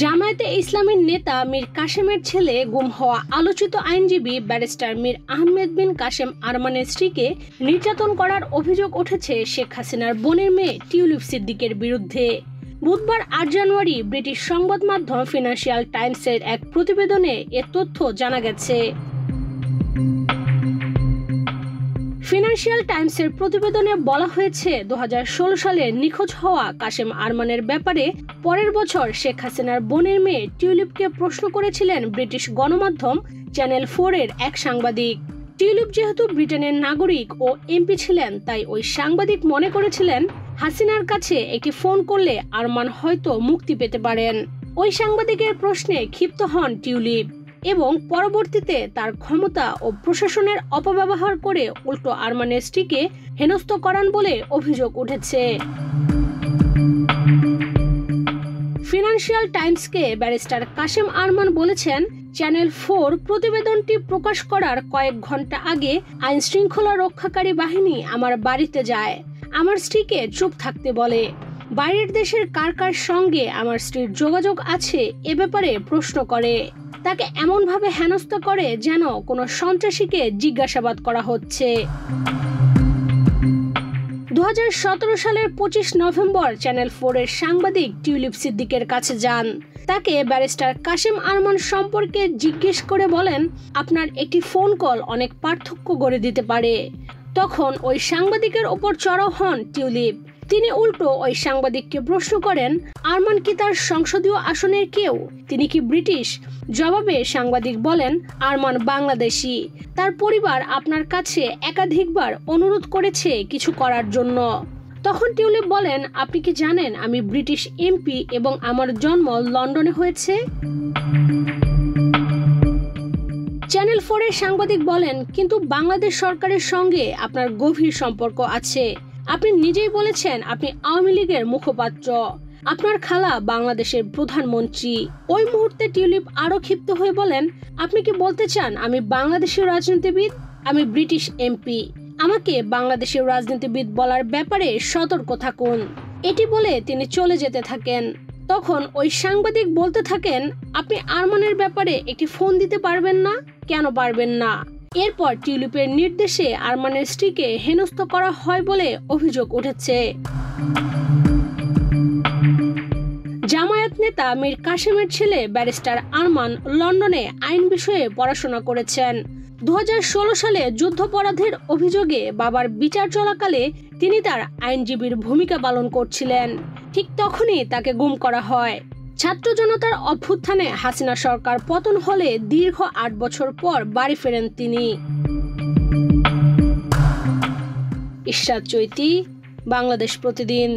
জামায়াতে ইসলামীর নেতা মীর কাসেমের ছেলে গুম হওয়া আলোচিত আইনজীবী ব্যারিস্টার মীর আহমেদ বিন কাসেম আরমানের স্ত্রীকে নির্যাতন করার অভিযোগ উঠেছে শেখ হাসিনার বোনের মেয়ে টিউলিপ সিদ্দিকের বিরুদ্ধে। বুধবার ৮ জানুয়ারি ব্রিটিশ সংবাদ মাধ্যম ফিনান্সিয়াল টাইমসের এক প্রতিবেদনে এ তথ্য জানা গেছে। ফিনান্সিয়াল টাইমসের প্রতিবেদনে বলা হয়েছে ২০১৬ সালে নিখোঁজ হওয়া কাসেম আরমানের ব্যাপারে পরের বছর শেখ হাসিনার বোনের মেয়ে টিউলিপকে প্রশ্ন করেছিলেন ব্রিটিশ গণমাধ্যম চ্যানেল 4 এর এক সাংবাদিক। টিউলিপ যেহেতু ব্রিটেনের নাগরিক ও এমপি ছিলেন, তাই ওই সাংবাদিক মনে করেছিলেন হাসিনার কাছে একটি ফোন করলে আরমান হয়তো মুক্তি পেতে পারেন। ওই সাংবাদিকের প্রশ্নে ক্ষিপ্ত হন টিউলিপ এবং পরবর্তীতে তার ক্ষমতা ও প্রশাসনের অপব্যবহার করে উল্টো আরমানের স্ত্রীকে হেনস্থ করান বলে অভিযোগ উঠেছে। ফিনান্সিয়াল টাইমসকে ব্যারিস্টার কাসেম আরমান বলেছেন, চ্যানেল 4 প্রতিবেদনটি প্রকাশ করার কয়েক ঘন্টা আগে আইন শৃঙ্খলা রক্ষাকারী বাহিনী আমার বাড়িতে যায়, আমার স্ত্রীকে চুপ থাকতে বলে। বাইরের দেশের কার কার সঙ্গে আমার স্ত্রীর যোগাযোগ আছে এ ব্যাপারে প্রশ্ন করে। তাকে এমনভাবে হেনস্থ করে যেন কোনো সন্ত্রাসীকে জিজ্ঞাসাবাদ করা হচ্ছে। ২০১৭ সালের ২৫ নভেম্বর চ্যানেল 4 এর সাংবাদিক টিউলিপ সিদ্দিকের কাছে যান। তাকে ব্যারিস্টার কাসেম আরমান সম্পর্কে জিজ্ঞেস করে বলেন, আপনার একটি ফোন কল অনেক পার্থক্য গড়ে দিতে পারে। তখন ওই সাংবাদিকের ওপর চড়াও হন টিউলিপ। তিনি উল্টো ওই সাংবাদিককে প্রশ্ন করেন, আরমান কি তার সংসদীয় আসনের কেউ? তিনি কি ব্রিটিশ? জবাবে সাংবাদিক বলেন, আরমান বাংলাদেশি। তার পরিবার আপনার কাছে একাধিকবার অনুরোধ করেছে কিছু করার জন্য। তখন টিউলিপ বলেন, আপনি কি জানেন আমি ব্রিটিশ এমপি এবং আমার জন্ম লন্ডনে হয়েছে? চ্যানেল 4 এর সাংবাদিক বলেন, কিন্তু বাংলাদেশ সরকারের সঙ্গে আপনার গভীর সম্পর্ক আছে। আপনি নিজেই বলেছেন আপনি আওয়ামী লীগের মুখপাত্র। আপনার খালা বাংলাদেশের প্রধানমন্ত্রী। ওই মুহূর্তে টিউলিপ আরো ক্ষিপ্ত হয়ে বলেন, আপনি কি বলতে চান আমি বাংলাদেশের রাজনীতিবিদ? আমি ব্রিটিশ এমপি। আমাকে বাংলাদেশের রাজনীতিবিদ বলার ব্যাপারে সতর্ক থাকুন। এটি বলে তিনি চলে যেতে থাকেন। তখন ওই সাংবাদিক বলতে থাকেন, আপনি আরমানের ব্যাপারে একটি ফোন দিতে পারবেন না? কেন পারবেন না? এরপর টিউলিপের নির্দেশে আরমানের স্ত্রীকে হেনস্থ করা হয় বলে অভিযোগ উঠেছে। জামায়াত নেতা মীর কাসেমের ছেলে ব্যারিস্টার আরমান লন্ডনে আইন বিষয়ে পড়াশোনা করেছেন। ২০১৬ সালে যুদ্ধাপরাধের অভিযোগে বাবার বিচার চলাকালে তিনি তার আইনজীবীর ভূমিকা পালন করছিলেন। ঠিক তখনই তাকে গুম করা হয়। ছাত্র জনতার অভ্যুত্থানে হাসিনা সরকার পতন হলে দীর্ঘ ৮ বছর পর বাড়ি ফেরেন তিনি। ইশরাত চৈতি, বাংলাদেশ প্রতিদিন।